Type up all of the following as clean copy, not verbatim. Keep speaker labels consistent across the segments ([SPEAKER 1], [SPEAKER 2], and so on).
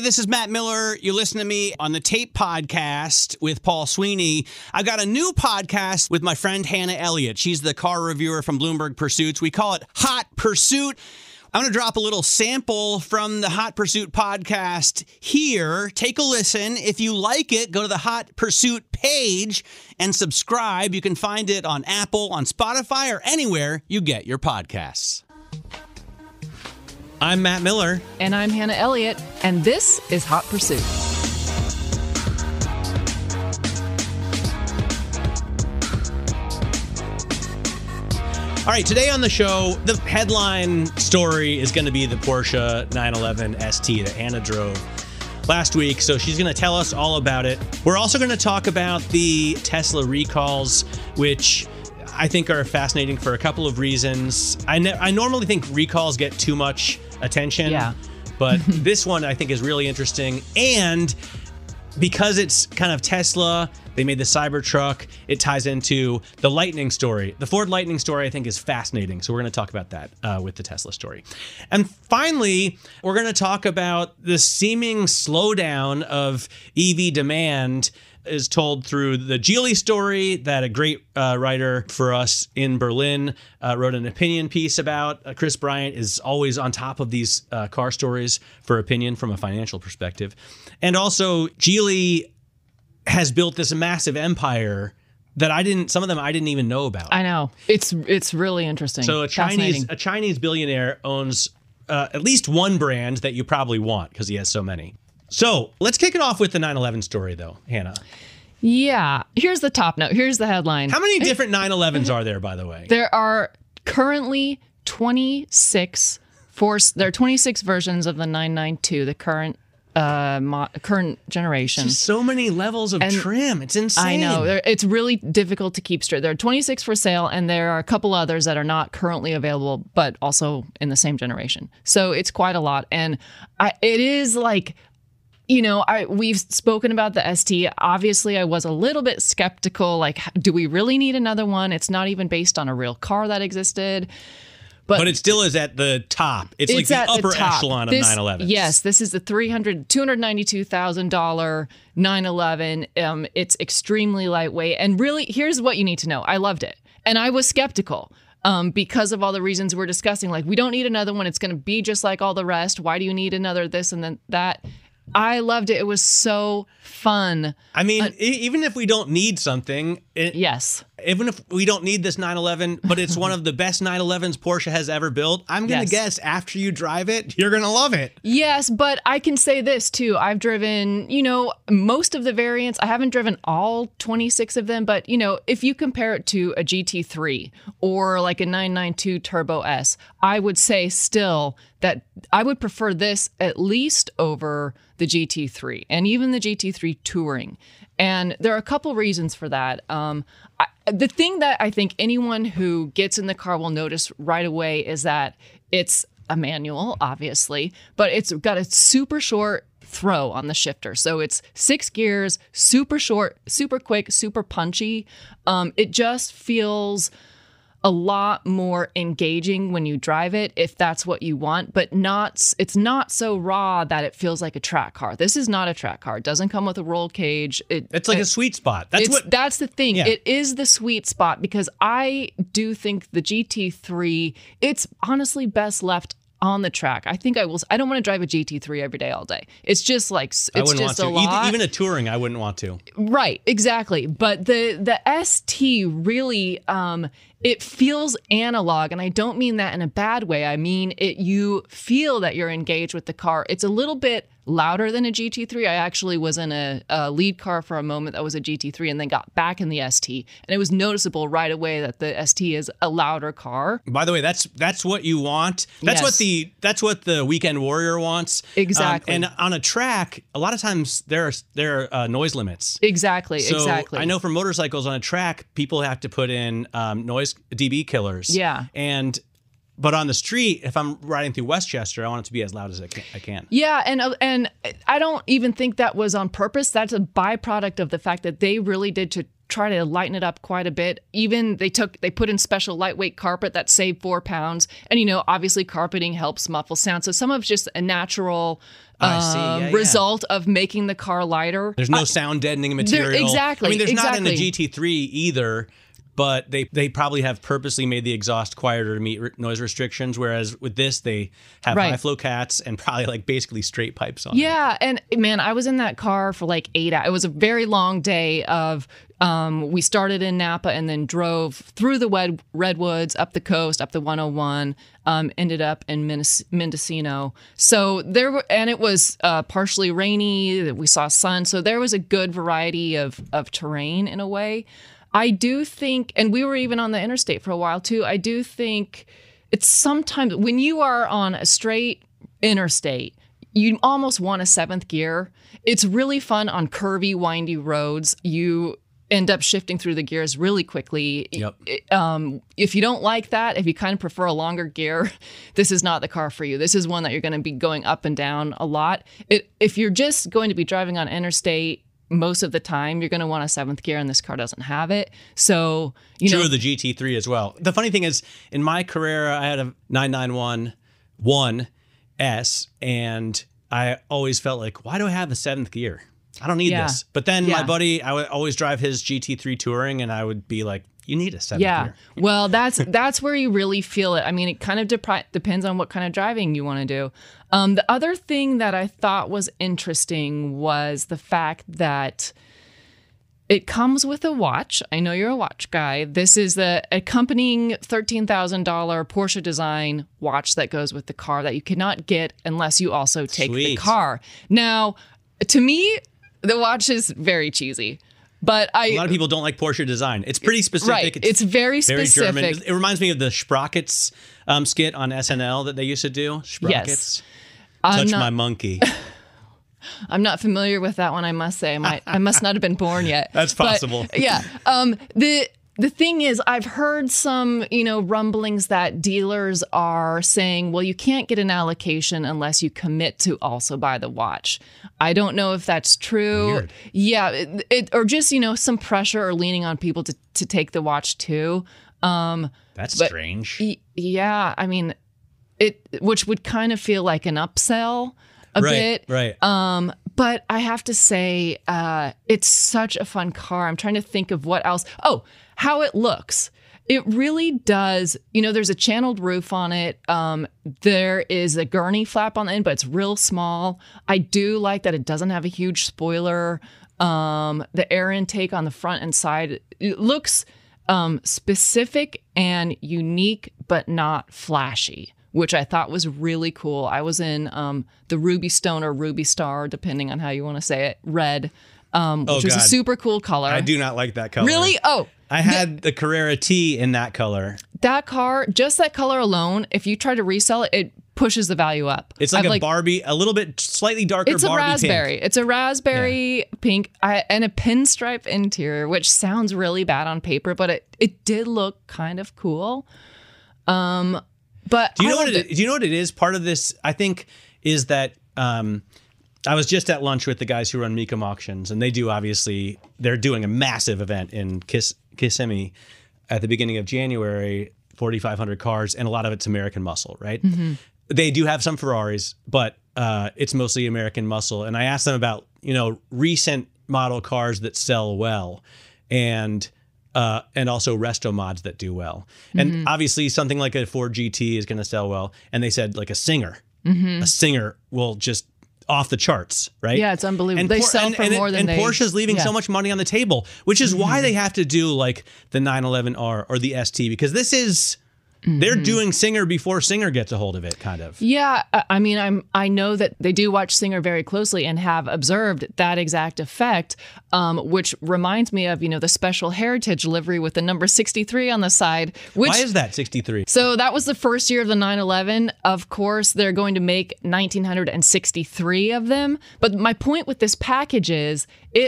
[SPEAKER 1] this is Matt Miller. You listen to me on the Tape podcast with Paul Sweeney. I've got a new podcast with my friend Hannah Elliott. She's the car reviewer from Bloomberg Pursuits. We call it Hot Pursuit. I'm going to drop a little sample from the Hot Pursuit podcast here. Take a listen. If you like it, go to the Hot Pursuit page and subscribe. You can find it on Apple, on Spotify, or anywhere you get your podcasts. I'm Matt Miller.
[SPEAKER 2] And I'm Hannah Elliott. And this is Hot Pursuit.
[SPEAKER 1] All right, today on the show, the headline story is going to be the Porsche 911 ST that Hannah drove last week. So she's going to tell us all about it. We're also going to talk about the Tesla recalls, which I think are fascinating for a couple of reasons. I normally think recalls get too much attention, but this one I think is really interesting. And because it's kind of Tesla, they made the Cybertruck, it ties into the Lightning story. The Ford Lightning story, I think, is fascinating. So we're going to talk about that with the Tesla story. And finally, we're going to talk about the seeming slowdown of EV demand is told through the Geely story that a great writer for us in Berlin wrote an opinion piece about. Chris Bryant is always on top of these car stories for opinion from a financial perspective. And also Geely has built this massive empire that some of them I didn't even know about.
[SPEAKER 2] I know. It's really interesting.
[SPEAKER 1] So a Chinese billionaire owns at least one brand that you probably want because he has so many. So let's kick it off with the 911 story, though, Hannah.
[SPEAKER 2] Yeah. Here's the top note. Here's the headline.
[SPEAKER 1] How many different 911s are there, by the way?
[SPEAKER 2] There are currently 26. There are 26 versions of the 992, the current generation.
[SPEAKER 1] Just so many levels of trim. It's insane.
[SPEAKER 2] I know. It's really difficult to keep straight. There are 26 for sale, and there are a couple others that are not currently available, but also in the same generation. So it's quite a lot. And it is like, we've spoken about the ST. Obviously, I was a little bit skeptical. Like, do we really need another one? It's not even based on a real car that existed. But
[SPEAKER 1] it still is at the top. It's like the upper echelon of 911s.
[SPEAKER 2] Yes, this is the $292,000 911. It's extremely lightweight. And really, here's what you need to know. I loved it. And I was skeptical because of all the reasons we're discussing. Like, we don't need another one. It's going to be just like all the rest. Why do you need another this and then that? I loved it. It was so fun.
[SPEAKER 1] I mean, even if we don't need something,
[SPEAKER 2] yes.
[SPEAKER 1] Even if we don't need this 911, but it's one of the best 911s Porsche has ever built, I'm going to guess after you drive it, you're going to love it.
[SPEAKER 2] Yes, but I can say this too. I've driven, most of the variants. I haven't driven all 26 of them, but, if you compare it to a GT3 or like a 992 Turbo S, I would say still that I would prefer this at least over the GT3 and even the GT3 Touring. And there are a couple reasons for that. The thing that I think anyone who gets in the car will notice right away is that it's a manual, obviously, but it's got a super short throw on the shifter. So it's 6 gears, super short, super quick, super punchy. It just feels a lot more engaging when you drive it, if that's what you want, but it's not so raw that it feels like a track car. This is not a track car. It doesn't come with a roll cage.
[SPEAKER 1] It's like a sweet spot.
[SPEAKER 2] That's the thing.
[SPEAKER 1] Yeah.
[SPEAKER 2] It is the sweet spot because I do think the GT3, it's honestly best left on the track. I think I don't want to drive a GT3 every day, all day. It's just like, it's just a lot.
[SPEAKER 1] Even a Touring, I wouldn't want to.
[SPEAKER 2] Right, exactly. But the ST really, it feels analog, and I don't mean that in a bad way. I mean, you feel that you're engaged with the car. It's a little bit louder than a GT3. I actually was in a lead car for a moment that was a GT3 and then got back in the ST. And it was noticeable right away that the ST is a louder car.
[SPEAKER 1] By the way, that's what you want. That's what the weekend warrior wants.
[SPEAKER 2] Exactly.
[SPEAKER 1] And on a track, a lot of times there are noise limits.
[SPEAKER 2] Exactly.
[SPEAKER 1] I know for motorcycles on a track, people have to put in noise dB killers.
[SPEAKER 2] Yeah.
[SPEAKER 1] But on the street, if I'm riding through Westchester, I want it to be as loud as I can.
[SPEAKER 2] Yeah, and I don't even think that was on purpose. That's a byproduct of the fact that they really did to try to lighten it up quite a bit. Even they put in special lightweight carpet that saved 4 pounds. And, obviously carpeting helps muffle sound. So some of it's just a natural
[SPEAKER 1] I see. Yeah,
[SPEAKER 2] result of making the car lighter.
[SPEAKER 1] There's no sound deadening material.
[SPEAKER 2] Exactly.
[SPEAKER 1] I mean, there's not in the
[SPEAKER 2] exactly.
[SPEAKER 1] GT3 either, but they probably have purposely made the exhaust quieter to meet noise restrictions, whereas with this, they have
[SPEAKER 2] Right.
[SPEAKER 1] high flow cats and probably like basically straight pipes on it.
[SPEAKER 2] Yeah, and man, I was in that car for like 8 hours. It was a very long day of, we started in Napa and then drove through the redwoods, up the coast, up the 101, ended up in Mendocino. So and it was partially rainy. We saw sun. So there was a good variety of terrain in a way. I do think, and we were even on the interstate for a while too, I do think it's sometimes when you are on a straight interstate, you almost want a seventh gear. It's really fun on curvy, windy roads. You end up shifting through the gears really quickly.
[SPEAKER 1] Yep.
[SPEAKER 2] If you don't like that, if you kind of prefer a longer gear, this is not the car for you. This is one that you're going to be going up and down a lot. If you're just going to be driving on interstate, most of the time you're going to want a seventh gear, and this car doesn't have it. So,
[SPEAKER 1] True of the GT3 as well. The funny thing is, in my Carrera, I had a 991-1S, and I always felt like, why do I have a seventh gear? I don't need this. But then my buddy, I would always drive his GT3 Touring, and I would be like, you need a seventh gear.
[SPEAKER 2] Well, that's where you really feel it. I mean, it kind of depends on what kind of driving you want to do. The other thing that I thought was interesting was the fact that it comes with a watch. I know you're a watch guy. This is the accompanying $13,000 Porsche design watch that goes with the car that you cannot get unless you also take the car. Now, to me, the watch is very cheesy. But a
[SPEAKER 1] lot of people don't like Porsche design. It's pretty specific.
[SPEAKER 2] Right. It's very specific.
[SPEAKER 1] German. It reminds me of the Sprockets skit on SNL that they used to do. Sprockets.
[SPEAKER 2] Yes.
[SPEAKER 1] Touch my monkey.
[SPEAKER 2] I'm not familiar with that one, I must say. I must not have been born yet.
[SPEAKER 1] That's possible.
[SPEAKER 2] But, yeah. The thing is, I've heard some, rumblings that dealers are saying, well, you can't get an allocation unless you commit to also buy the watch. I don't know if that's true.
[SPEAKER 1] Weird.
[SPEAKER 2] Yeah. Or just, some pressure or leaning on people to take the watch too.
[SPEAKER 1] That's strange.
[SPEAKER 2] Yeah. I mean, which would kind of feel like an upsell a bit.
[SPEAKER 1] Right.
[SPEAKER 2] But I have to say, it's such a fun car. I'm trying to think of what else. Oh, how it looks. It really does. There's a channeled roof on it. There is a gurney flap on the end, but it's real small. I do like that it doesn't have a huge spoiler. The air intake on the front and side, it looks specific and unique, but not flashy, which I thought was really cool. I was in the Ruby Stone or Ruby Star, depending on how you want to say it, red, which was a super cool color.
[SPEAKER 1] I do not like that color.
[SPEAKER 2] Really? Oh.
[SPEAKER 1] I had the Carrera T in that color.
[SPEAKER 2] That car, just that color alone, if you try to resell it, it pushes the value up.
[SPEAKER 1] It's like Barbie, a little bit slightly darker
[SPEAKER 2] it's
[SPEAKER 1] Barbie
[SPEAKER 2] a raspberry.
[SPEAKER 1] pink.
[SPEAKER 2] It's a raspberry pink and a pinstripe interior, which sounds really bad on paper, but it did look kind of cool. But
[SPEAKER 1] do you know what it is? Part of this, I think, is that I was just at lunch with the guys who run Mecum Auctions, and they're doing a massive event in Kissimmee at the beginning of January, 4,500 cars, and a lot of it's American muscle, right? Mm-hmm. They do have some Ferraris, but it's mostly American muscle. And I asked them about, recent model cars that sell well, and also resto mods that do well. And obviously something like a Ford GT is going to sell well. And they said like a Singer will just off the charts, right?
[SPEAKER 2] Yeah, it's unbelievable. And they sell for more than
[SPEAKER 1] Porsche's leaving so much money on the table, which is why they have to do like the 911R or the ST, because this is they're doing Singer before Singer gets a hold of it, kind of.
[SPEAKER 2] Yeah, I mean, I know that they do watch Singer very closely and have observed that exact effect, which reminds me of the special heritage livery with the number 63 on the side.
[SPEAKER 1] Why is that 63?
[SPEAKER 2] So that was the first year of the 911. Of course, they're going to make 1,963 of them. But my point with this package is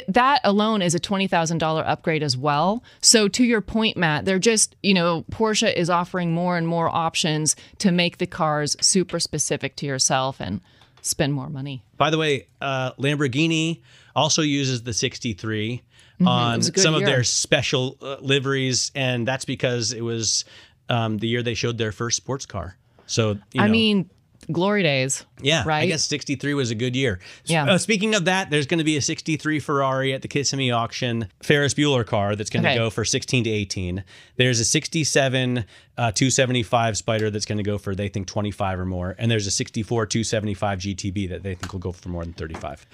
[SPEAKER 2] that alone is a $20,000 upgrade as well. So to your point, Matt, they're just Porsche is offering more and more options to make the cars super specific to yourself and spend more money.
[SPEAKER 1] By the way, Lamborghini also uses the 63 on some of their special liveries, and that's because it was the year they showed their first sports car. So,
[SPEAKER 2] I mean, glory days.
[SPEAKER 1] Yeah,
[SPEAKER 2] right.
[SPEAKER 1] I guess 63 was a good year.
[SPEAKER 2] Yeah.
[SPEAKER 1] Speaking of that, there's going to be a 63 Ferrari at the Kissimmee auction, Ferris Bueller car that's going to go for 16 to 18. There's a 67 275 Spider that's going to go for, they think, 25 or more. And there's a 64 275 GTB that they think will go for more than 35.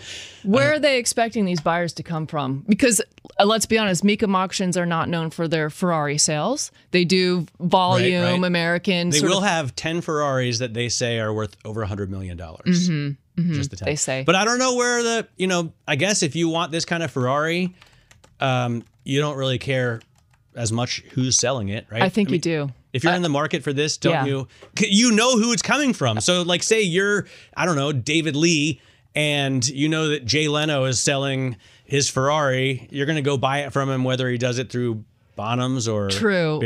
[SPEAKER 2] Where are they expecting these buyers to come from? Because let's be honest, Mecum auctions are not known for their Ferrari sales. They do volume, American.
[SPEAKER 1] They will have 10 Ferraris that they say are worth over $100 million. Just the 10.
[SPEAKER 2] They say.
[SPEAKER 1] But I don't know where I guess if you want this kind of Ferrari, you don't really care as much who's selling it, right?
[SPEAKER 2] I think you do.
[SPEAKER 1] If you're in the market for this, don't you know who it's coming from? So like say you're, I don't know, David Lee, and you know that Jay Leno is selling his Ferrari, you're going to go buy it from him, whether he does it through Bonhams or
[SPEAKER 2] True,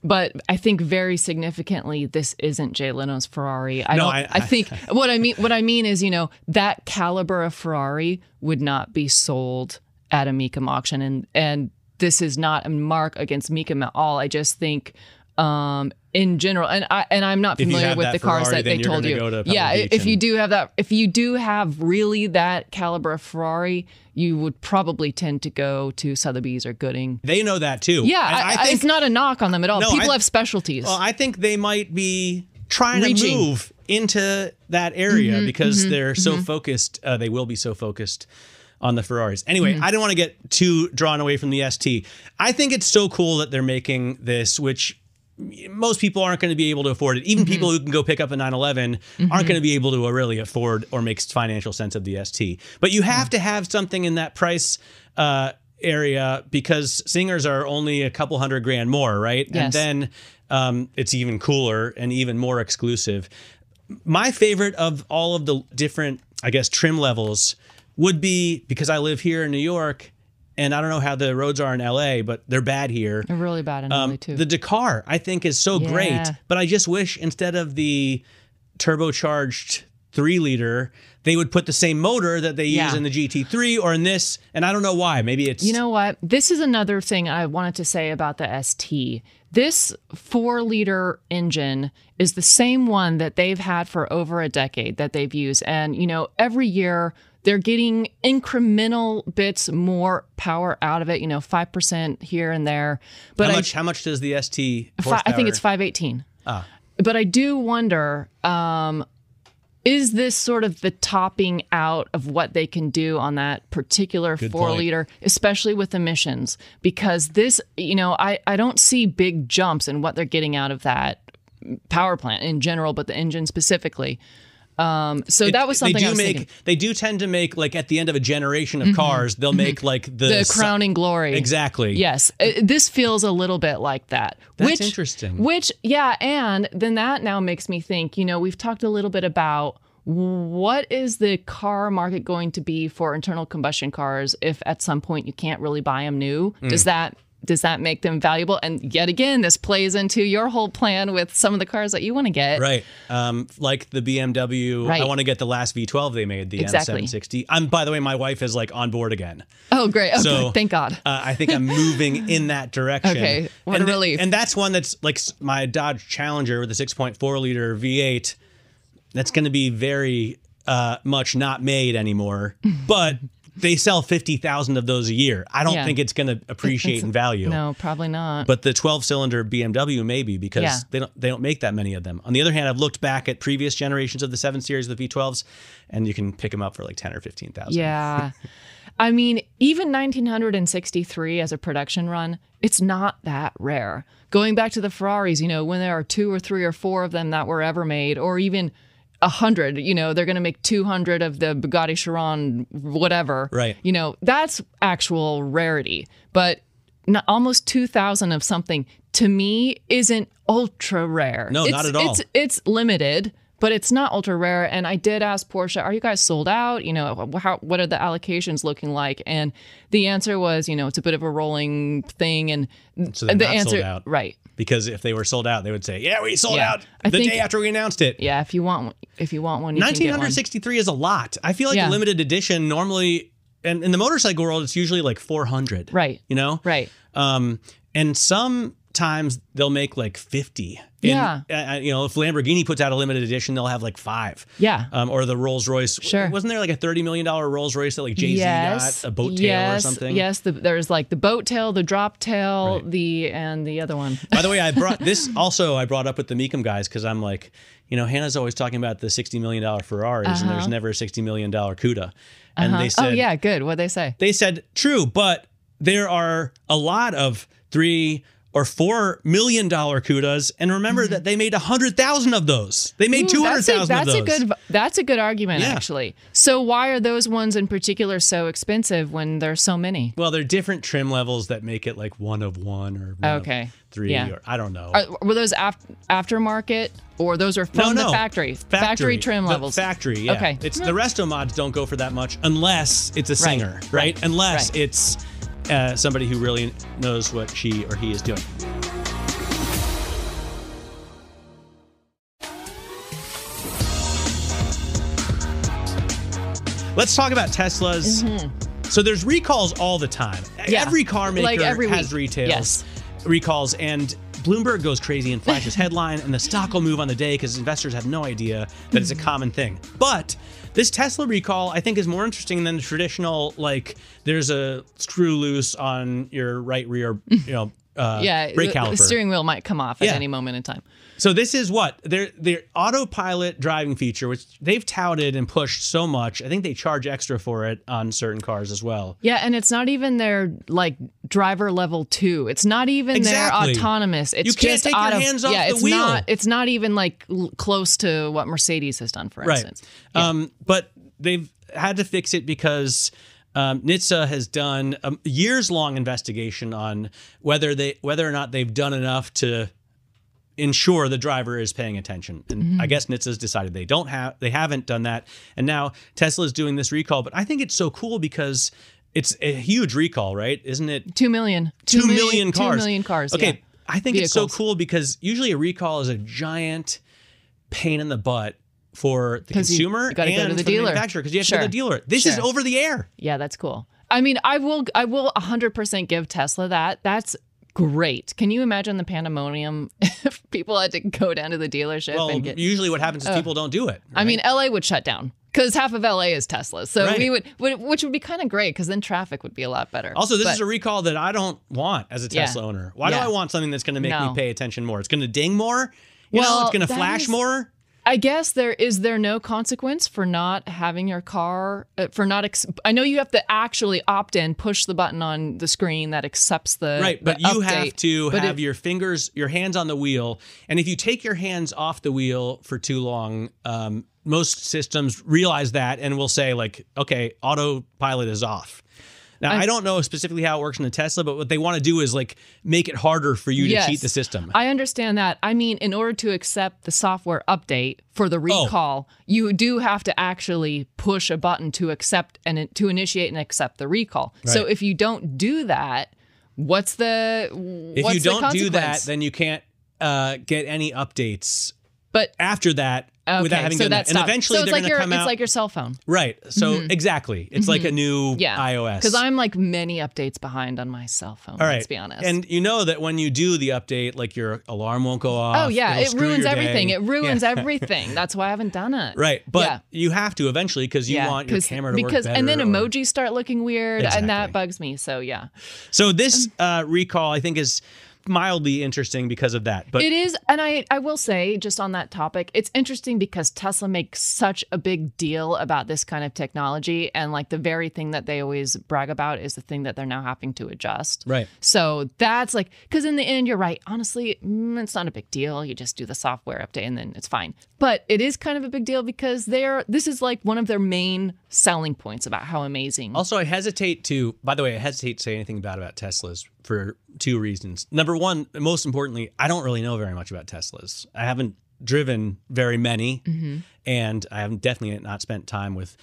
[SPEAKER 2] but I think very significantly, this isn't Jay Leno's Ferrari. I think what I mean is, that caliber of Ferrari would not be sold at a Mecum auction, and this is not a mark against Mecum at all. I just think in general, and I'm not familiar with the cars that they told you. If you do have that, if you do have really that caliber of Ferrari, you would probably tend to go to Sotheby's or Gooding.
[SPEAKER 1] They know that too.
[SPEAKER 2] Yeah, I think it's not a knock on them at all.
[SPEAKER 1] No,
[SPEAKER 2] People have specialties.
[SPEAKER 1] Well, I think they might be trying to move into that area because they're so focused. They will be so focused on the Ferraris. Anyway, I didn't want to get too drawn away from the ST. I think it's so cool that they're making this, which most people aren't going to be able to afford it. Even people who can go pick up a 911 aren't going to be able to really afford or make financial sense of the ST. But you have to have something in that price area because Singers are only a couple $100,000 more, right?
[SPEAKER 2] Yes.
[SPEAKER 1] And then it's even cooler and even more exclusive. My favorite of all of the different, I guess, trim levels would be, because I live here in New York, and I don't know how the roads are in LA, but they're bad here.
[SPEAKER 2] They're really bad in LA too.
[SPEAKER 1] The Dakar, I think, is so great, but I just wish instead of the turbocharged 3-liter, they would put the same motor that they use in the GT3 or in this, and I don't know why. Maybe it's...
[SPEAKER 2] You know what? This is another thing I wanted to say about the ST. This 4-liter engine is the same one that they've had for over a decade that they've used, and every year they're getting incremental bits more power out of it, 5% here and there. But
[SPEAKER 1] how much does the ST horsepower?
[SPEAKER 2] I think it's 518.
[SPEAKER 1] Ah.
[SPEAKER 2] But I do wonder, is this sort of the topping out of what they can do on that particular 4-liter, especially with emissions? Because this, I don't see big jumps in what they're getting out of that power plant in general, but the engine specifically. So that was something I was thinking.
[SPEAKER 1] They do tend to make, like, at the end of a generation of cars, they'll make like the
[SPEAKER 2] crowning glory.
[SPEAKER 1] Exactly.
[SPEAKER 2] Yes. This feels a little bit like that.
[SPEAKER 1] That's interesting.
[SPEAKER 2] And then that now makes me think, we've talked a little bit about what is the car market going to be for internal combustion cars if at some point you can't really buy them new? Does that make them valuable? And yet again, this plays into your whole plan with some of the cars that you want to get.
[SPEAKER 1] Right. Like the BMW. Right. I want to get the last V12 they made, the M760. By the way, my wife is like on board again.
[SPEAKER 2] Oh, great. Okay.
[SPEAKER 1] So,
[SPEAKER 2] thank God.
[SPEAKER 1] I think I'm moving in that direction.
[SPEAKER 2] Okay. What a relief.
[SPEAKER 1] And that's one that's like my Dodge Challenger with a 6.4 liter V8. That's going to be very much not made anymore. But they sell 50,000 of those a year. I don't think it's going to appreciate in value.
[SPEAKER 2] No, probably not.
[SPEAKER 1] But the 12-cylinder BMW maybe, because they don't make that many of them. On the other hand, I've looked back at previous generations of the 7 Series with V12s, and you can pick them up for like 10 or 15,000.
[SPEAKER 2] Yeah. I mean, even 1963 as a production run, it's not that rare. Going back to the Ferraris, when there are 2 or 3 or 4 of them that were ever made, or even 100, they're going to make 200 of the Bugatti Chiron, whatever.
[SPEAKER 1] Right.
[SPEAKER 2] That's actual rarity. But almost 2,000 of something, to me, isn't ultra rare.
[SPEAKER 1] No, not at all.
[SPEAKER 2] It's limited, but it's not ultra rare. And I did ask Porsche, are you guys sold out? What are the allocations looking like? And the answer was, it's a bit of a rolling thing. And
[SPEAKER 1] so they're not sold out.
[SPEAKER 2] Right.
[SPEAKER 1] Because if they were sold out, they would say, "Yeah, we sold out the day after we announced it."
[SPEAKER 2] Yeah, if you want one, you can get one.
[SPEAKER 1] 1963 is a lot. I feel like a limited edition normally, and in the motorcycle world, it's usually like 400.
[SPEAKER 2] Right.
[SPEAKER 1] Right.
[SPEAKER 2] And
[SPEAKER 1] some times they'll make like 50.
[SPEAKER 2] Yeah.
[SPEAKER 1] You know, if Lamborghini puts out a limited edition, they'll have like 5.
[SPEAKER 2] Yeah.
[SPEAKER 1] Or the Rolls Royce.
[SPEAKER 2] Sure.
[SPEAKER 1] Wasn't there like a $30 million Rolls Royce that like Jay-Z got, a boat tail or something?
[SPEAKER 2] Yes. There's like the boat tail, the drop tail, and the other one.
[SPEAKER 1] By the way, I brought up with the Meekum guys because I'm like, you know, Hannah's always talking about the $60 million Ferraris and there's never a $60 million CUDA. And they said,
[SPEAKER 2] oh yeah, good. What'd they say?
[SPEAKER 1] They said, true, but there are a lot of $3 or $4 million CUDAs, and remember that they made 100,000 of those. They made 200,000 of those.
[SPEAKER 2] That's a good argument, actually. So why are those ones in particular so expensive when there's so many?
[SPEAKER 1] Well, they're different trim levels that make it like 1 of 1 or 1 of 3, or I don't know.
[SPEAKER 2] Were those aftermarket, or those are from the factory? Factory trim levels.
[SPEAKER 1] Factory, yeah. Okay. It's the resto mods don't go for that much unless it's a singer, right? Unless it's somebody who really knows what she or he is doing. Let's talk about Teslas. So there's recalls all the time.
[SPEAKER 2] Yeah.
[SPEAKER 1] Every car maker
[SPEAKER 2] like every
[SPEAKER 1] has recalls, and Bloomberg goes crazy and flashes headline, and the stock will move on the day because investors have no idea that it's a common thing. But this Tesla recall, I think, is more interesting than the traditional, like, there's a screw loose on your right rear, brake caliper.
[SPEAKER 2] The steering wheel might come off at any moment in time.
[SPEAKER 1] So this is what their autopilot driving feature, which they've touted and pushed so much. I think they charge extra for it on certain cars as well.
[SPEAKER 2] Yeah, and it's not even their like driver level 2. It's not even their autonomous. It's
[SPEAKER 1] you can't
[SPEAKER 2] just
[SPEAKER 1] take your hands off the wheel.
[SPEAKER 2] It's not even like close to what Mercedes has done, for instance.
[SPEAKER 1] But they've had to fix it because NHTSA has done a years-long investigation on whether or not they've done enough to ensure the driver is paying attention. And I guess NHTSA's decided they haven't done that. And now Tesla is doing this recall. But I think it's so cool because it's a huge recall, right? Isn't it?
[SPEAKER 2] 2 million.
[SPEAKER 1] 2 million cars.
[SPEAKER 2] 2 million cars.
[SPEAKER 1] Okay.
[SPEAKER 2] Yeah.
[SPEAKER 1] I think it's so cool because usually a recall is a giant pain in the butt for the consumer
[SPEAKER 2] you gotta
[SPEAKER 1] and
[SPEAKER 2] go to the
[SPEAKER 1] for
[SPEAKER 2] dealer.
[SPEAKER 1] The manufacturer, because you have to go to the dealer. This is over the air.
[SPEAKER 2] Yeah, that's cool. I mean, I will 100% give Tesla that. That's great. Can you imagine the pandemonium if people had to go down to the dealership?
[SPEAKER 1] Well,
[SPEAKER 2] and
[SPEAKER 1] usually what happens is people don't do it. Right?
[SPEAKER 2] I mean, LA would shut down because half of LA is Tesla. So we would, which would be kind of great because then traffic would be a lot better.
[SPEAKER 1] Also, this is a recall that I don't want as a Tesla owner. Why do I want something that's going to make me pay attention more? It's going to ding more? It's going to flash more?
[SPEAKER 2] I guess there no consequence for not having your car I know you have to actually opt in, push the button on the screen that accepts the
[SPEAKER 1] but
[SPEAKER 2] you
[SPEAKER 1] have to have your hands on the wheel, and if you take your hands off the wheel for too long, most systems realize that and will say like, okay, autopilot is off. Now, I don't know specifically how it works in a Tesla, but what they want to do is like make it harder for you to cheat the system.
[SPEAKER 2] I understand that. I mean, in order to accept the software update for the recall, you do have to actually push a button to accept and to initiate and accept the recall. Right. So if you don't do that, what's the
[SPEAKER 1] If you don't do that, then you can't get any updates. But after that, without having done that. And eventually they're going to come out.
[SPEAKER 2] It's like your cell phone.
[SPEAKER 1] Right. So exactly. It's like a new iOS.
[SPEAKER 2] Because I'm like many updates behind on my cell phone, let's be honest.
[SPEAKER 1] And you know that when you do the update, like your alarm won't go off.
[SPEAKER 2] Oh, yeah. It ruins everything. It ruins everything. That's why I haven't done it.
[SPEAKER 1] Right. But you have to eventually because you want your camera to work better.
[SPEAKER 2] And then emojis start looking weird and that bugs me. So, yeah.
[SPEAKER 1] So this recall, I think, is mildly interesting because of that. But
[SPEAKER 2] it is, and I will say, just on that topic, it's interesting because Tesla makes such a big deal about this kind of technology, and like the very thing that they always brag about is the thing that they're now having to adjust.
[SPEAKER 1] Right.
[SPEAKER 2] So that's like, because in the end, you're right. Honestly, it's not a big deal. You just do the software update and then it's fine. But it is kind of a big deal because this is like one of their main selling points about how amazing.
[SPEAKER 1] Also, I hesitate to say anything bad about Teslas for 2 reasons. Number one, most importantly, I don't really know very much about Teslas. I haven't driven very many, and I have definitely not spent time with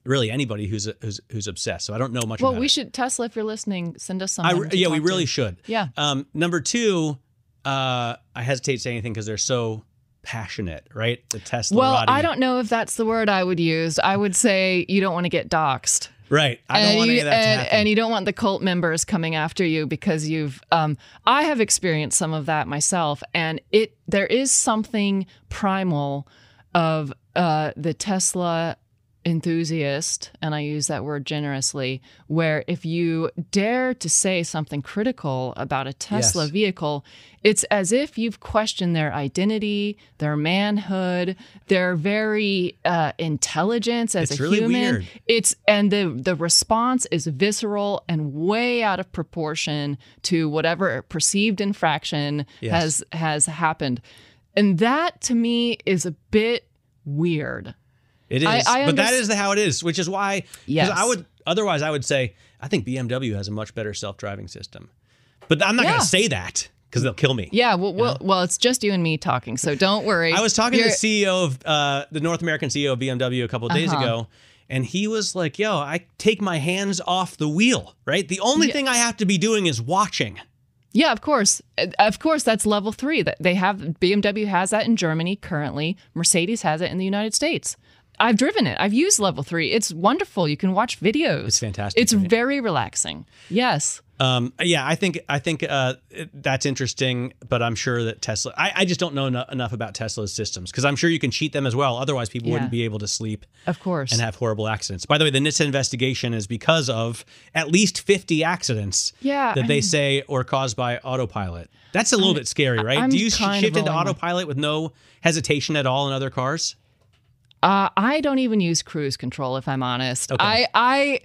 [SPEAKER 1] really anybody who's obsessed. So I don't know much about it.
[SPEAKER 2] Well, we should, Tesla, if you're listening, send us some.
[SPEAKER 1] We really should.
[SPEAKER 2] Yeah.
[SPEAKER 1] Number 2, I hesitate to say anything because they're so passionate, right? The Tesla.
[SPEAKER 2] Well, I don't know if that's the word I would use. I would say you don't want to get doxxed.
[SPEAKER 1] Right. I don't want any of that to happen.
[SPEAKER 2] And you don't want the cult members coming after you because you've. I have experienced some of that myself, and there is something primal of the Tesla enthusiast, and I use that word generously, where if you dare to say something critical about a Tesla vehicle, it's as if you've questioned their identity, their manhood, their very intelligence as a
[SPEAKER 1] really
[SPEAKER 2] human.
[SPEAKER 1] Weird.
[SPEAKER 2] And the response is visceral and way out of proportion to whatever perceived infraction has happened. And that to me is a bit weird.
[SPEAKER 1] It is, but that is how it is, which is why. Because otherwise I would say I think BMW has a much better self-driving system, but I'm not going to say that because they'll kill me.
[SPEAKER 2] Yeah, well, it's just you and me talking, so don't worry.
[SPEAKER 1] I was talking to the CEO of the North American CEO of BMW a couple of days ago, and he was like, "Yo, I take my hands off the wheel. Right, the only thing I have to be doing is watching."
[SPEAKER 2] Yeah, of course. That's level 3. That they have. BMW has that in Germany currently. Mercedes has it in the United States. I've driven it. I've used level 3. It's wonderful. You can watch videos.
[SPEAKER 1] It's fantastic.
[SPEAKER 2] It's very relaxing. Yes.
[SPEAKER 1] Yeah, I think that's interesting, but I'm sure that Tesla. I just don't know enough about Tesla's systems because I'm sure you can cheat them as well. Otherwise, people wouldn't be able to sleep,
[SPEAKER 2] of course,
[SPEAKER 1] and have horrible accidents. By the way, the NHTSA investigation is because of at least 50 accidents that they say were caused by autopilot. That's a little bit scary, right? Do you shift into autopilot with no hesitation at all in other cars?
[SPEAKER 2] I don't even use cruise control, if I'm honest.
[SPEAKER 1] Okay.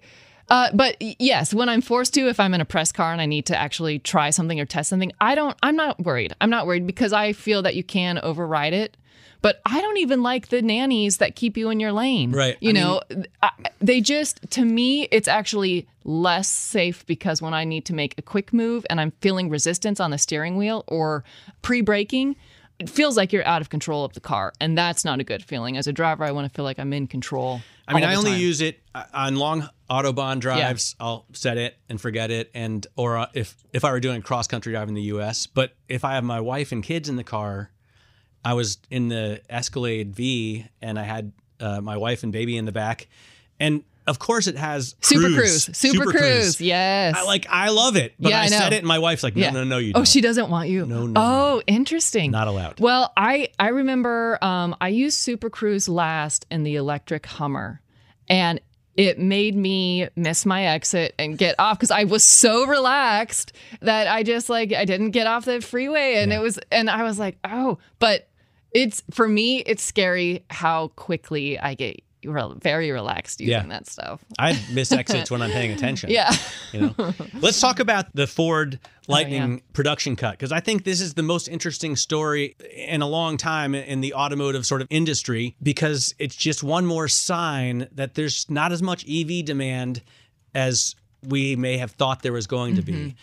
[SPEAKER 2] But yes, when I'm forced to, if I'm in a press car and I need to actually try something or test something, I'm not worried. I'm not worried because I feel that you can override it. But I don't even like the nannies that keep you in your lane.
[SPEAKER 1] Right.
[SPEAKER 2] They just, to me, it's actually less safe because when I need to make a quick move and I'm feeling resistance on the steering wheel or pre-braking, it feels like you're out of control of the car, and that's not a good feeling. As a driver, I want to feel like I'm in control.
[SPEAKER 1] I only use it on long Autobahn drives. Yeah. I'll set it and forget it, or if I were doing cross country driving in the U.S. But if I have my wife and kids in the car, I was in the Escalade V, and I had my wife and baby in the back, and of course, it has
[SPEAKER 2] Super Cruise. Yes.
[SPEAKER 1] I love it. But I said it, and my wife's like, no, you don't.
[SPEAKER 2] Oh, she doesn't want you.
[SPEAKER 1] No.
[SPEAKER 2] Oh, interesting.
[SPEAKER 1] Not allowed.
[SPEAKER 2] Well, I remember I used Super Cruise last in the electric Hummer, and it made me miss my exit and get off because I was so relaxed that I just I didn't get off the freeway, and I was like, oh, but for me, it's scary how quickly I get very relaxed using that stuff.
[SPEAKER 1] I miss exits when I'm paying attention.
[SPEAKER 2] Yeah.
[SPEAKER 1] Let's talk about the Ford Lightning production cut, because I think this is the most interesting story in a long time in the automotive sort of industry, because it's just one more sign that there's not as much EV demand as we may have thought there was going to be.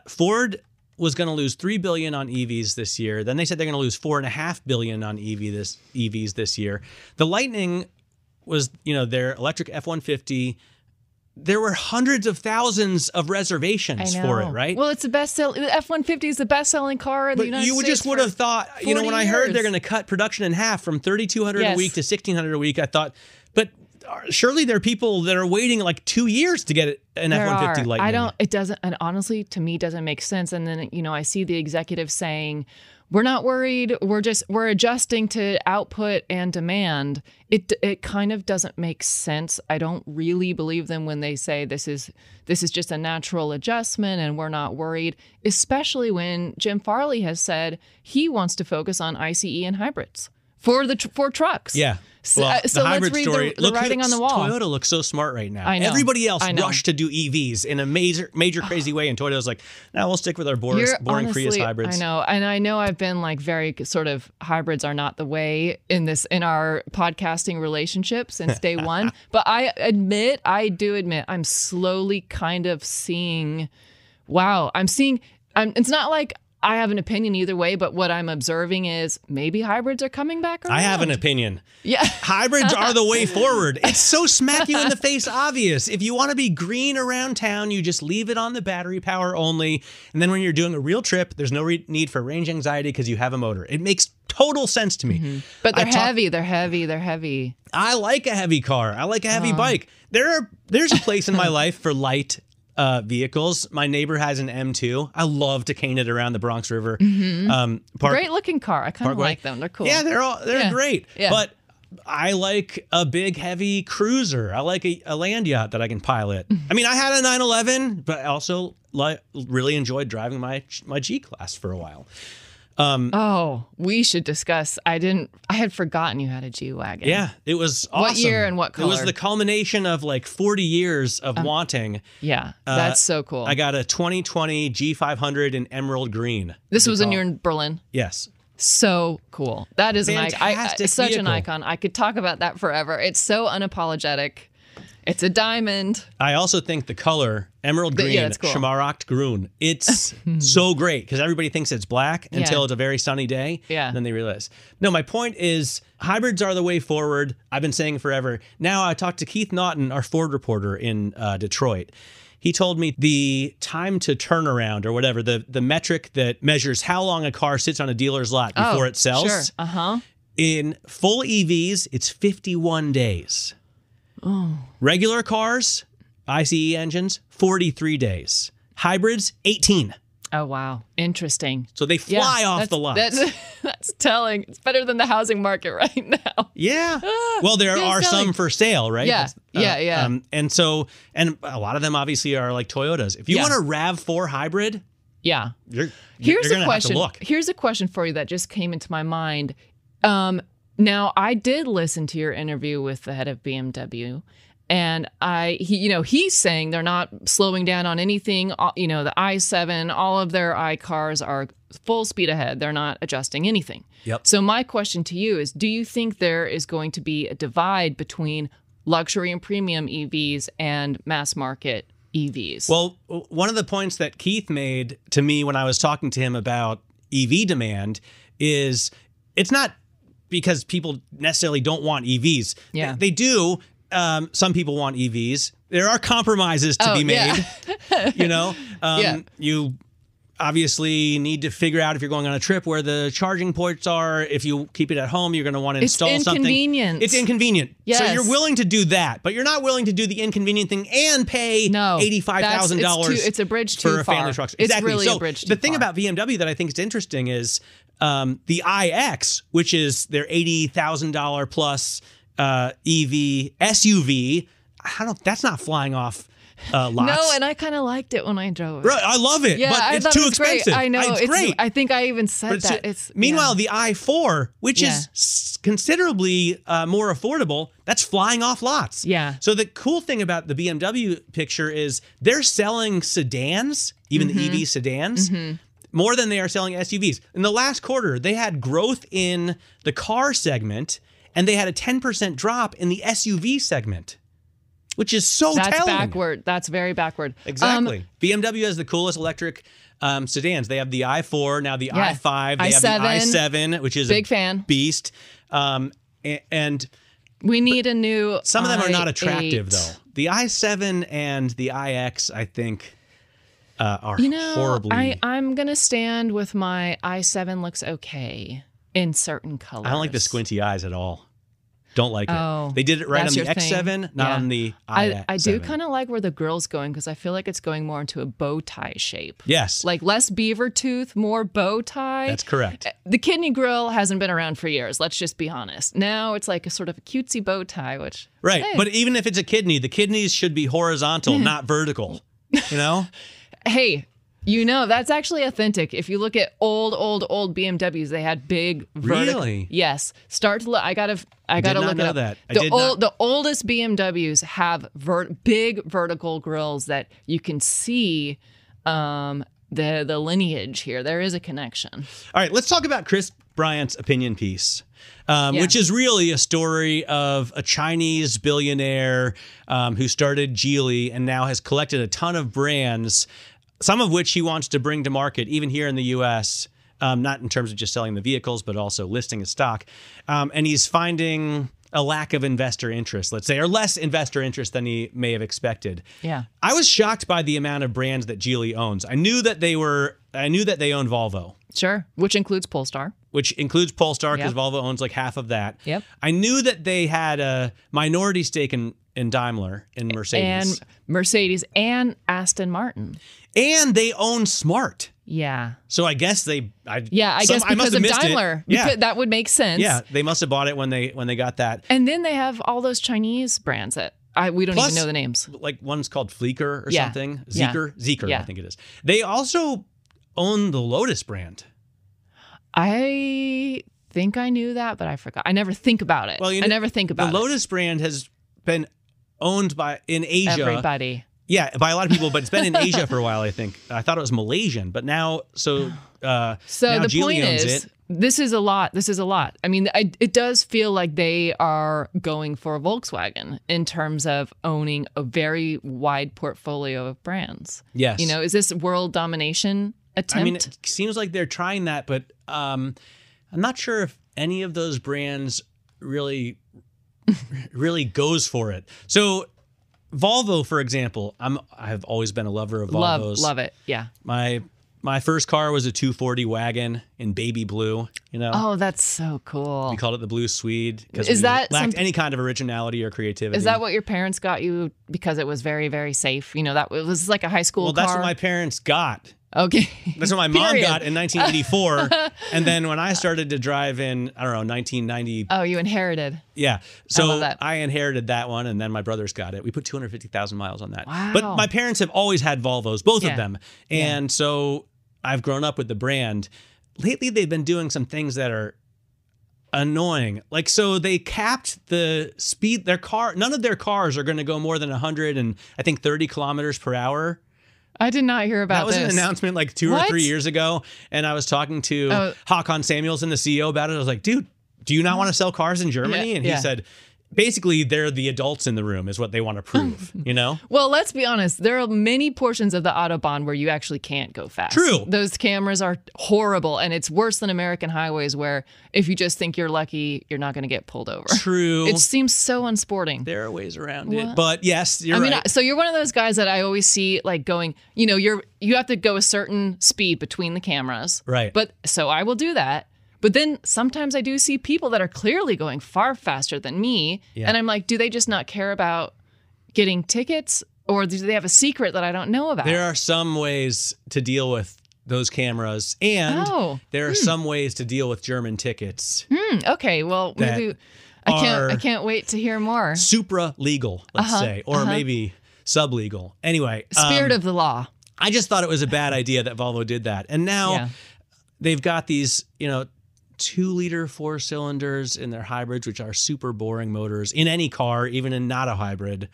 [SPEAKER 1] Ford was going to lose $3 billion on EVs this year. Then they said they're going to lose $4.5 billion on EVs this year. The Lightning was, their electric F-150. There were hundreds of thousands of reservations for it, right?
[SPEAKER 2] Well, it's the best-selling. The F-150 is the best-selling car in the United States.
[SPEAKER 1] But you just would have thought, when I heard they're going to cut production in half from 3,200 a week to 1,600 a week, I thought, but surely there are people that are waiting like 2 years to get an F-150 Lightning.
[SPEAKER 2] It doesn't, and honestly, to me, doesn't make sense. And then, I see the executive saying, we're not worried. We're adjusting to output and demand. It kind of doesn't make sense. I don't really believe them when they say this is just a natural adjustment and we're not worried, especially when Jim Farley has said he wants to focus on ICE and hybrids for trucks.
[SPEAKER 1] Yeah.
[SPEAKER 2] Well, so let's read the writing on the wall.
[SPEAKER 1] Toyota looks so smart right now.
[SPEAKER 2] I know.
[SPEAKER 1] Everybody else rushed to do EVs in a major crazy way, and Toyota's like, no, we'll stick with our boring Prius hybrids.
[SPEAKER 2] I know, and I know I've been very sort of hybrids are not the way in our podcasting relationship since day one. But I do admit, I'm slowly kind of seeing. Wow, it's not like I have an opinion either way, but what I'm observing is maybe hybrids are coming back around.
[SPEAKER 1] I have an opinion.
[SPEAKER 2] Yeah.
[SPEAKER 1] Hybrids are the way forward. It's so smack you in the face obvious. If you want to be green around town, you just leave it on the battery power only. And then when you're doing a real trip, there's no need for range anxiety because you have a motor. It makes total sense to me.
[SPEAKER 2] But they're heavy. They're heavy. They're heavy.
[SPEAKER 1] I like a heavy car. I like a heavy bike. There's a place in my life for light vehicles. My neighbor has an M2. I love to cane it around the Bronx River.
[SPEAKER 2] Great looking car. I kind of like them. They're cool.
[SPEAKER 1] Yeah, they're great.
[SPEAKER 2] Yeah.
[SPEAKER 1] But I like a big, heavy cruiser. I like a land yacht that I can pilot. I mean, I had a 911, but I also really enjoyed driving my G-Class for a while.
[SPEAKER 2] We should discuss. I had forgotten you had a G-Wagon.
[SPEAKER 1] Yeah, it was awesome.
[SPEAKER 2] What year and what color?
[SPEAKER 1] It was the culmination of like 40 years of wanting.
[SPEAKER 2] Yeah, that's so cool.
[SPEAKER 1] I got a 2020 G500 in emerald green.
[SPEAKER 2] This was in Berlin?
[SPEAKER 1] Yes.
[SPEAKER 2] So cool. That is
[SPEAKER 1] Fantastic
[SPEAKER 2] such
[SPEAKER 1] vehicle.
[SPEAKER 2] an icon. I could talk about that forever. It's so unapologetic. It's a diamond.
[SPEAKER 1] I also think the color, emerald green,
[SPEAKER 2] it's cool.
[SPEAKER 1] Schmaragd Grün, it's so great because everybody thinks it's black until it's a very sunny day.
[SPEAKER 2] Yeah.
[SPEAKER 1] And then they realize. No, my point is hybrids are the way forward. I've been saying forever. Now I talked to Keith Naughton, our Ford reporter in Detroit. He told me the time to turnaround or whatever, the metric that measures how long a car sits on a dealer's lot before it sells.
[SPEAKER 2] Sure.
[SPEAKER 1] In full EVs, it's 51 days. Regular cars, ICE engines, 43 days. Hybrids, 18.
[SPEAKER 2] Oh, wow. Interesting.
[SPEAKER 1] So they fly off the lot.
[SPEAKER 2] That's telling. It's better than the housing market right now.
[SPEAKER 1] Yeah. Well, there are some for sale, right?
[SPEAKER 2] Yeah.
[SPEAKER 1] And a lot of them obviously are like Toyotas. If you want a RAV4 hybrid, you're gonna have to look.
[SPEAKER 2] Here's a question for you that just came into my mind. Now, I did listen to your interview with the head of BMW, and he's saying they're not slowing down on anything. The i7, all of their iCars are full speed ahead. They're not adjusting anything.
[SPEAKER 1] Yep.
[SPEAKER 2] So my question to you is, do you think there is going to be a divide between luxury and premium EVs and mass market EVs?
[SPEAKER 1] Well, one of the points that Keith made to me when I was talking to him about EV demand is it's not because people necessarily don't want EVs.
[SPEAKER 2] Yeah.
[SPEAKER 1] They do. Some people want EVs. There are compromises to be made. You obviously need to figure out if you're going on a trip where the charging ports are. If you keep it at home, you're going to want to install something. It's inconvenient.
[SPEAKER 2] Yes.
[SPEAKER 1] So you're willing to do that, but you're not willing to do the inconvenient thing and pay $85,000.
[SPEAKER 2] It's a bridge too
[SPEAKER 1] for
[SPEAKER 2] far.
[SPEAKER 1] A family truck.
[SPEAKER 2] It's
[SPEAKER 1] Exactly.
[SPEAKER 2] really
[SPEAKER 1] so
[SPEAKER 2] a bridge too
[SPEAKER 1] the thing
[SPEAKER 2] far.
[SPEAKER 1] about BMW that I think is interesting is the iX, which is their $80,000 plus EV SUV. That's not flying off lots.
[SPEAKER 2] No, and I kind of liked it when I drove it.
[SPEAKER 1] Right, I love it,
[SPEAKER 2] Yeah,
[SPEAKER 1] but
[SPEAKER 2] I
[SPEAKER 1] it's
[SPEAKER 2] thought
[SPEAKER 1] too
[SPEAKER 2] it was
[SPEAKER 1] expensive.
[SPEAKER 2] Great. I know.
[SPEAKER 1] It's great.
[SPEAKER 2] I think I even said that.
[SPEAKER 1] Meanwhile, the i4, which is considerably more affordable, that's flying off lots.
[SPEAKER 2] Yeah.
[SPEAKER 1] So the cool thing about the BMW picture is they're selling sedans, even the EV sedans, more than they are selling SUVs. In the last quarter, they had growth in the car segment, and they had a 10% drop in the SUV segment, which is so telling.
[SPEAKER 2] That's backward. That's very backward.
[SPEAKER 1] Exactly. BMW has the coolest electric sedans. They have the i4, now the i5, they have the i7, which is
[SPEAKER 2] big fan
[SPEAKER 1] beast. And
[SPEAKER 2] we need a new.
[SPEAKER 1] Some of them are not attractive though. The i7 and the iX, I think, are horribly.
[SPEAKER 2] I'm gonna stand with my i7. Looks okay in certain colors.
[SPEAKER 1] I don't like the squinty eyes at all. Don't like it. They did it right on the X7, not on the i7.
[SPEAKER 2] I do kind of like where the grill's going because I feel like it's going more into a bow tie shape.
[SPEAKER 1] Yes.
[SPEAKER 2] Like less beaver tooth, more bow tie.
[SPEAKER 1] That's correct.
[SPEAKER 2] The kidney grill hasn't been around for years. Let's just be honest. Now it's like a sort of a cutesy bow tie, which...
[SPEAKER 1] Right.
[SPEAKER 2] Hey.
[SPEAKER 1] But even if it's a kidney, the kidneys should be horizontal, not vertical. You know?
[SPEAKER 2] Hey... that's actually authentic. If you look at old BMWs, they had big vertical.
[SPEAKER 1] Really?
[SPEAKER 2] Yes. Start to look. I gotta look it up.
[SPEAKER 1] That.
[SPEAKER 2] The oldest BMWs have big vertical grills that you can see the lineage here. There is a connection.
[SPEAKER 1] All right, let's talk about Chris Bryant's opinion piece. Which is really a story of a Chinese billionaire who started Geely and now has collected a ton of brands, some of which he wants to bring to market, even here in the U.S., not in terms of just selling the vehicles, but also listing as stock. And he's finding a lack of investor interest, let's say, or less investor interest than he may have expected.
[SPEAKER 2] Yeah.
[SPEAKER 1] I was shocked by the amount of brands that Geely owns. I knew that they own Volvo.
[SPEAKER 2] Sure, which includes Polestar.
[SPEAKER 1] which includes Polestar because
[SPEAKER 2] Yep.
[SPEAKER 1] Volvo owns like half of that.
[SPEAKER 2] Yep.
[SPEAKER 1] I knew that they had a minority stake in Daimler, in Mercedes.
[SPEAKER 2] And Mercedes and Aston Martin.
[SPEAKER 1] And they own Smart.
[SPEAKER 2] Yeah.
[SPEAKER 1] So I guess I
[SPEAKER 2] guess because of Daimler.
[SPEAKER 1] Yeah.
[SPEAKER 2] That would make sense.
[SPEAKER 1] Yeah, they must have bought it when they got that.
[SPEAKER 2] And then they have all those Chinese brands that we don't even know the names.
[SPEAKER 1] Like one's called Fleeker or
[SPEAKER 2] Yeah.
[SPEAKER 1] something.
[SPEAKER 2] Yeah.
[SPEAKER 1] Zeekr,
[SPEAKER 2] Yeah.
[SPEAKER 1] I think it is. They also own the Lotus brand.
[SPEAKER 2] I think I knew that, but I forgot. I never think about it.
[SPEAKER 1] Well,
[SPEAKER 2] I never think about it.
[SPEAKER 1] The Lotus brand has been owned in Asia.
[SPEAKER 2] Everybody.
[SPEAKER 1] Yeah, by a lot of people, but it's been in Asia for a while, I think. I thought it was Malaysian, but now, now
[SPEAKER 2] the
[SPEAKER 1] Geely
[SPEAKER 2] point
[SPEAKER 1] owns
[SPEAKER 2] is,
[SPEAKER 1] it.
[SPEAKER 2] this is a lot. This is a lot. I mean, it does feel like they are going for Volkswagen in terms of owning a very wide portfolio of brands.
[SPEAKER 1] Yes.
[SPEAKER 2] You know, is this world domination attempt?
[SPEAKER 1] I mean, it seems like they're trying that, but I'm not sure if any of those brands really goes for it. So Volvo, for example, I've always been a lover of Volvos.
[SPEAKER 2] Love it. Yeah.
[SPEAKER 1] My first car was a 240 wagon in baby blue. You know.
[SPEAKER 2] Oh, that's so cool.
[SPEAKER 1] We called it the Blue Swede because
[SPEAKER 2] Is
[SPEAKER 1] we
[SPEAKER 2] that
[SPEAKER 1] lacked any kind of originality or creativity.
[SPEAKER 2] Is that what your parents got you because it was very, very safe? You know, that it was like a high school car.
[SPEAKER 1] Well, that's what my parents got.
[SPEAKER 2] Okay.
[SPEAKER 1] That's what my mom
[SPEAKER 2] Period.
[SPEAKER 1] got in 1984. And then when I started to drive in, I don't know, 1990.
[SPEAKER 2] Oh, you inherited.
[SPEAKER 1] Yeah. So
[SPEAKER 2] love that.
[SPEAKER 1] I inherited that one, and then my brothers got it. We put 250,000 miles on that.
[SPEAKER 2] Wow.
[SPEAKER 1] But my parents have always had Volvos, both
[SPEAKER 2] Yeah.
[SPEAKER 1] of them. And so I've grown up with the brand. Lately, they've been doing some things that are annoying. Like, so they capped the speed. None of their cars are going to go more than 100 and I think 30 kilometers per hour.
[SPEAKER 2] I did not hear about
[SPEAKER 1] That was
[SPEAKER 2] this.
[SPEAKER 1] an announcement like 2 or 3 years ago. And I was talking to Håkon Samuelsen, the CEO, about it. I was like, dude, do you not want to sell cars in Germany?
[SPEAKER 2] Yeah,
[SPEAKER 1] And he said, basically, they're the adults in the room is what they want to prove, you know?
[SPEAKER 2] Well, let's be honest. There are many portions of the Autobahn where you actually can't go fast.
[SPEAKER 1] True.
[SPEAKER 2] Those cameras are horrible, and it's worse than American highways where if you just think you're lucky, you're not going to get pulled over.
[SPEAKER 1] True.
[SPEAKER 2] It seems so unsporting.
[SPEAKER 1] There are ways around it. But yes, you're
[SPEAKER 2] I mean,
[SPEAKER 1] right.
[SPEAKER 2] so you're one of those guys that I always see like going, you know, you have to go a certain speed between the cameras.
[SPEAKER 1] Right.
[SPEAKER 2] But so I will do that. But then sometimes I do see people that are clearly going far faster than me.
[SPEAKER 1] Yeah.
[SPEAKER 2] And I'm like, do they just not care about getting tickets? Or do they have a secret that I don't know about?
[SPEAKER 1] There are some ways to deal with those cameras. And there are some ways to deal with German tickets.
[SPEAKER 2] Okay, well, maybe I can't wait to hear more.
[SPEAKER 1] Supra legal, let's say, or maybe sublegal. Anyway,
[SPEAKER 2] Spirit of the law.
[SPEAKER 1] I just thought it was a bad idea that Volvo did that. And now they've got these, 2-liter 4-cylinders in their hybrids, which are super boring motors in any car, even in not a hybrid.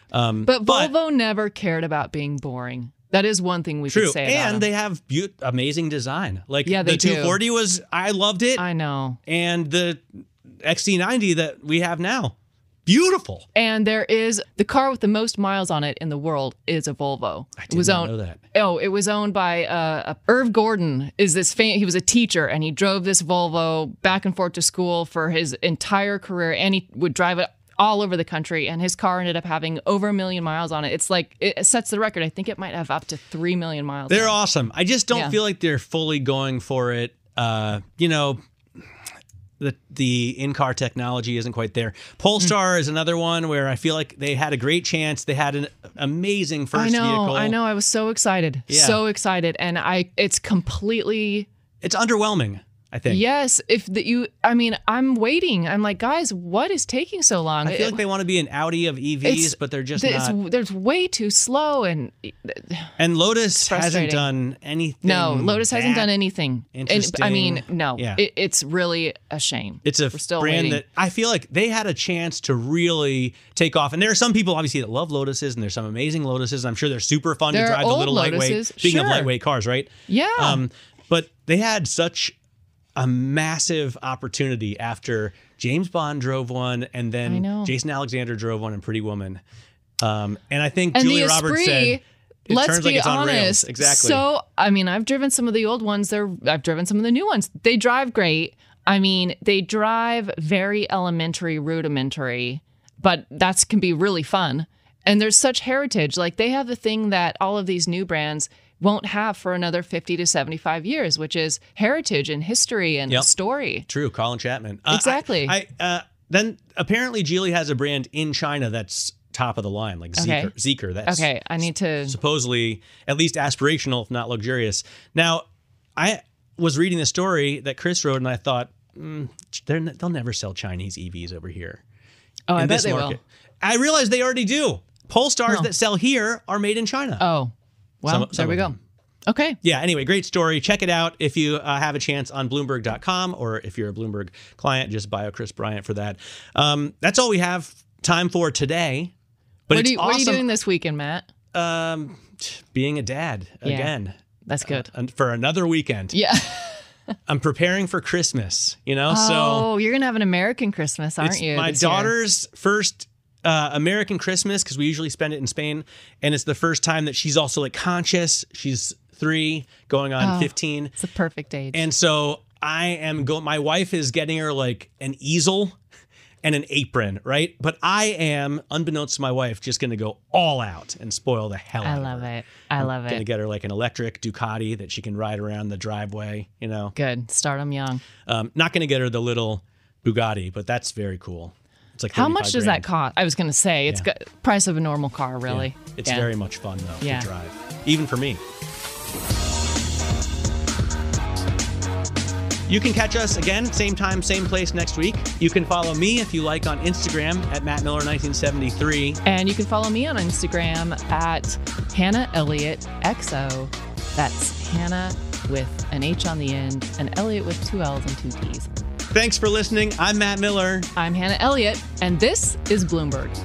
[SPEAKER 2] But Volvo never cared about being boring. That is one thing we could say about
[SPEAKER 1] and
[SPEAKER 2] them.
[SPEAKER 1] they have amazing design. Like
[SPEAKER 2] they
[SPEAKER 1] the
[SPEAKER 2] do.
[SPEAKER 1] 240 I loved it.
[SPEAKER 2] I know.
[SPEAKER 1] And the XC90 that we have now, beautiful.
[SPEAKER 2] And there is the car with the most miles on it in the world is a Volvo.
[SPEAKER 1] I did not know that.
[SPEAKER 2] Oh, it was owned by Irv Gordon. He was a teacher, and he drove this Volvo back and forth to school for his entire career, and he would drive it all over the country. And his car ended up having over 1 million miles on it. It's like it sets the record. I think it might have up to 3 million miles.
[SPEAKER 1] They're awesome. I just don't feel like they're fully going for it. The in-car technology isn't quite there. Polestar is another one where I feel like they had a great chance. They had an amazing first vehicle.
[SPEAKER 2] I know. I was so excited.
[SPEAKER 1] Yeah.
[SPEAKER 2] So excited. And it's completely...
[SPEAKER 1] It's underwhelming, I think.
[SPEAKER 2] Yes. I'm waiting. I'm like, guys, what is taking so long?
[SPEAKER 1] I feel like they want to be an Audi of EVs, but they're just not.
[SPEAKER 2] They're way too slow. And
[SPEAKER 1] Lotus hasn't done anything.
[SPEAKER 2] No, Lotus hasn't done anything.
[SPEAKER 1] Interesting.
[SPEAKER 2] No.
[SPEAKER 1] Yeah.
[SPEAKER 2] It's really a shame.
[SPEAKER 1] It's a brand that I feel like they had a chance to really take off. And there are some people, obviously, that love Lotuses, and there's some amazing Lotuses. I'm sure they're super fun to drive, the little lightweight. Speaking of lightweight cars, right?
[SPEAKER 2] Yeah.
[SPEAKER 1] But they had such a massive opportunity after James Bond drove one, and then Jason Alexander drove one in Pretty Woman. And I think Julia Roberts said,
[SPEAKER 2] let's be
[SPEAKER 1] it's on rails.
[SPEAKER 2] honest.
[SPEAKER 1] Exactly.
[SPEAKER 2] So, I've driven some of the old ones. I've driven some of the new ones. They drive great. They drive very elementary, rudimentary, but can be really fun. And there's such heritage. Like, they have the thing that all of these new brands, won't have for another 50 to 75 years, which is heritage and history and story.
[SPEAKER 1] True, Colin Chapman.
[SPEAKER 2] Exactly.
[SPEAKER 1] Then apparently Geely has a brand in China that's top of the line, like Zeekr. That's
[SPEAKER 2] I need to
[SPEAKER 1] supposedly at least aspirational, if not luxurious. Now, I was reading the story that Chris wrote, and I thought they'll never sell Chinese EVs over here.
[SPEAKER 2] Oh, I bet they will.
[SPEAKER 1] I realized they already do. Polestars that sell here are made in China.
[SPEAKER 2] Oh, well, there we go. Okay.
[SPEAKER 1] Yeah, anyway, great story. Check it out if you have a chance on Bloomberg.com, or if you're a Bloomberg client, just bio Chris Bryant for that. That's all we have time for today. But
[SPEAKER 2] what are you doing this weekend, Matt?
[SPEAKER 1] Being a dad again.
[SPEAKER 2] That's good.
[SPEAKER 1] For another weekend.
[SPEAKER 2] Yeah.
[SPEAKER 1] I'm preparing for Christmas,
[SPEAKER 2] Oh, you're going to have an American Christmas, aren't you?
[SPEAKER 1] My daughter's first American Christmas, because we usually spend it in Spain. And it's the first time that she's also like conscious. She's 3 going on 15.
[SPEAKER 2] It's a perfect age.
[SPEAKER 1] And so my wife is getting her like an easel and an apron, right? But I am, unbeknownst to my wife, just going to go all out and spoil the hell out of her.
[SPEAKER 2] I love it.
[SPEAKER 1] Going to get her like an electric Ducati that she can ride around the driveway,
[SPEAKER 2] Good. Start them young.
[SPEAKER 1] Not going to get her the little Bugatti, but that's very cool. It's like
[SPEAKER 2] how much does that cost? I was going to say, it's got price of a normal car, really.
[SPEAKER 1] Yeah. It's very much fun, though, to drive. Even for me. You can catch us again, same time, same place next week. You can follow me, if you like, on Instagram at MattMiller1973.
[SPEAKER 2] And you can follow me on Instagram at Hannah Elliott XO. That's Hannah with an H on the end, and Elliott with 2 L's and 2 T's.
[SPEAKER 1] Thanks for listening. I'm Matt Miller.
[SPEAKER 2] I'm Hannah Elliott, and this is Bloomberg.